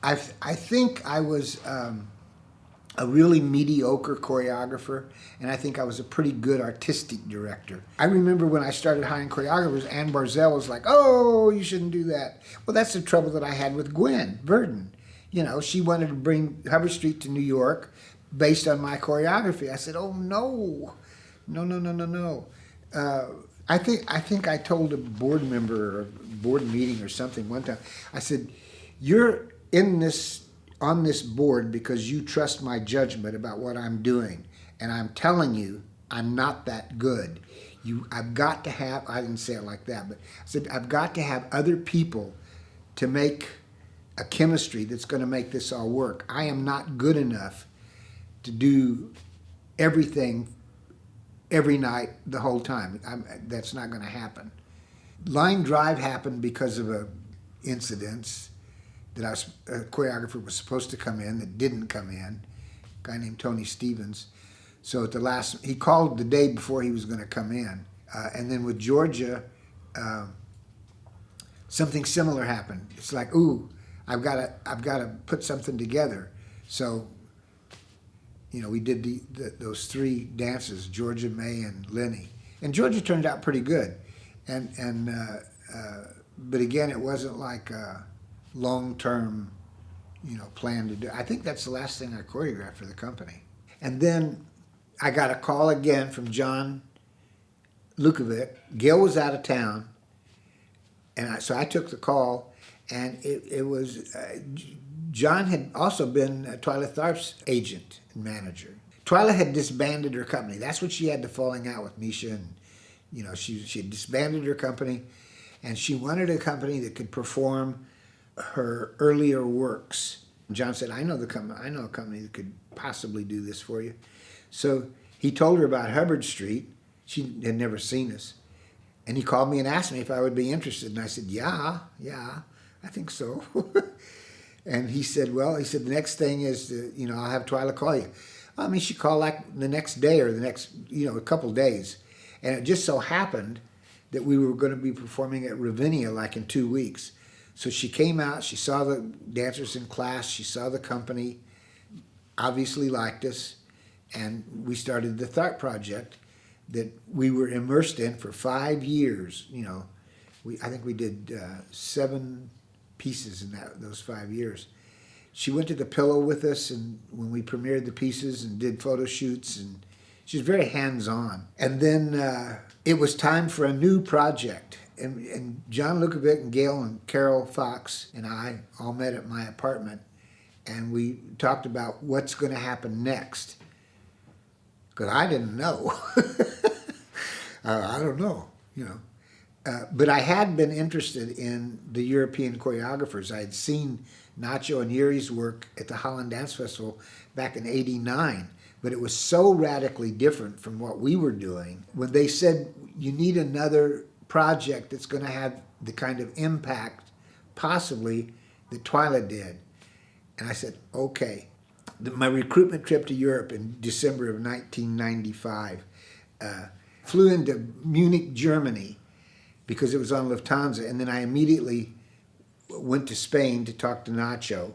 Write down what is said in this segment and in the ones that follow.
I think I was a really mediocre choreographer, and I think I was a pretty good artistic director. I remember when I started hiring choreographers, Ann Barzell was like, "Oh, you shouldn't do that." Well, that's the trouble that I had with Gwen Verdon. You know, she wanted to bring Hubbard Street to New York based on my choreography. I said, "Oh no, no, no, no, no, no." I think I told a board member or board meeting or something one time. I said, "You're in this on this board because you trust my judgment about what I'm doing, and I'm telling you I'm not that good. I've got to have." I didn't say it like that, but I said I've got to have other people to make a chemistry that's going to make this all work. I am not good enough to do everything every night the whole time. That's not going to happen. Line Drive happened because of a incident that a choreographer was supposed to come in that didn't come in, a guy named Tony Stevens. So at the last, he called the day before he was going to come in. And then with Georgia, something similar happened. It's like, ooh, I've got to put something together. So, you know, we did those three dances, Georgia, May, and Lenny. And Georgia turned out pretty good. But again, it wasn't like a long-term, plan to do. I think that's the last thing I choreographed for the company. And then I got a call again from John Lukovic. Gail was out of town, and so I took the call, and it was John had also been Twyla Tharp's agent and manager. Twyla had disbanded her company. That's what she had the falling out with Misha, and she had disbanded her company, and she wanted a company that could perform her earlier works. John said, I know a company that could possibly do this for you. So he told her about Hubbard Street. She had never seen us. And he called me and asked me if I would be interested. And I said, yeah, I think so. And he said, the next thing is, I'll have Twyla call you. She called like the next day or the next, a couple days. And it just so happened that we were going to be performing at Ravinia like in 2 weeks. So she came out, she saw the dancers in class, she saw the company, obviously liked us, and we started the Tharp Project that we were immersed in for 5 years. I think we did 7 pieces in those 5 years. She went to the Pillow with us, and when we premiered the pieces and did photo shoots, and she was very hands-on. And then it was time for a new project. And John Lukovic and Gail and Carol Fox and I all met at my apartment, and we talked about what's going to happen next. Because I didn't know. I don't know, but I had been interested in the European choreographers. I had seen Nacho and Yuri's work at the Holland Dance Festival back in '89, but it was so radically different from what we were doing. When they said, you need another project that's going to have the kind of impact, possibly, that Twyla did. And I said, okay. My recruitment trip to Europe in December of 1995, flew into Munich, Germany, because it was on Lufthansa, and then I immediately went to Spain to talk to Nacho.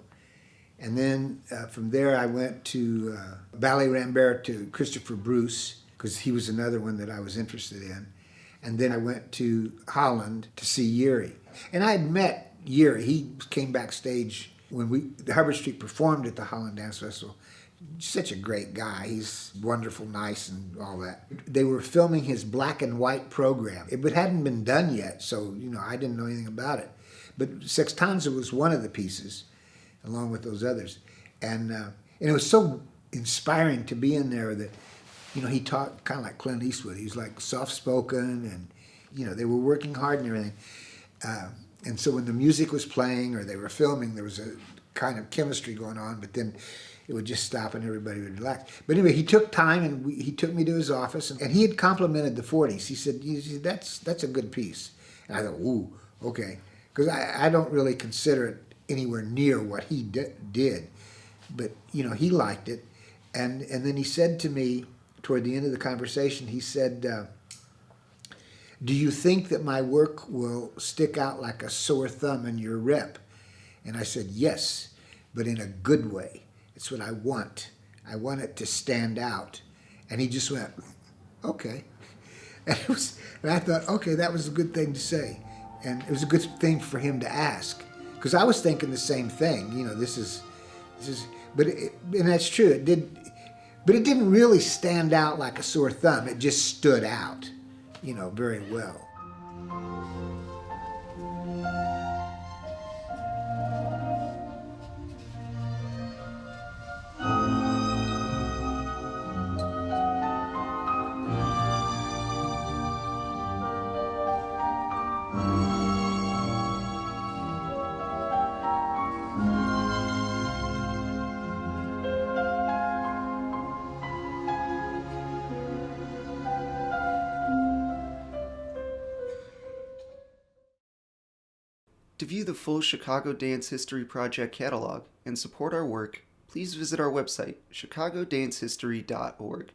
And then from there I went to Ballet Rambert to Christopher Bruce, because he was another one that I was interested in. And then I went to Holland to see Yuri. And I had met Yuri. He came backstage when the Hubbard Street performed at the Holland Dance Festival. Such a great guy. He's wonderful, nice, and all that. They were filming his black and white program. It hadn't been done yet, so I didn't know anything about it. But Sextanza was one of the pieces, along with those others. And it was so inspiring to be in there that, he talked kind of like Clint Eastwood. He was like soft-spoken, and, they were working hard and everything. And so when the music was playing or they were filming, there was a kind of chemistry going on, but then it would just stop and everybody would relax. But anyway, he took time, and he took me to his office, and he had complimented the 40s. He said, that's a good piece. And I thought, ooh, okay. Because I don't really consider it anywhere near what he did. But, he liked it. And then he said to me, toward the end of the conversation, he said, do you think that my work will stick out like a sore thumb in your rep? And I said, yes, but in a good way. It's what I want. I want it to stand out. And he just went, okay. And I thought, okay, that was a good thing to say. And it was a good thing for him to ask. Because I was thinking the same thing. This is, and that's true. But it didn't really stand out like a sore thumb. It just stood out, very well. To view the full Chicago Dance History Project catalog and support our work, please visit our website, chicagodancehistory.org.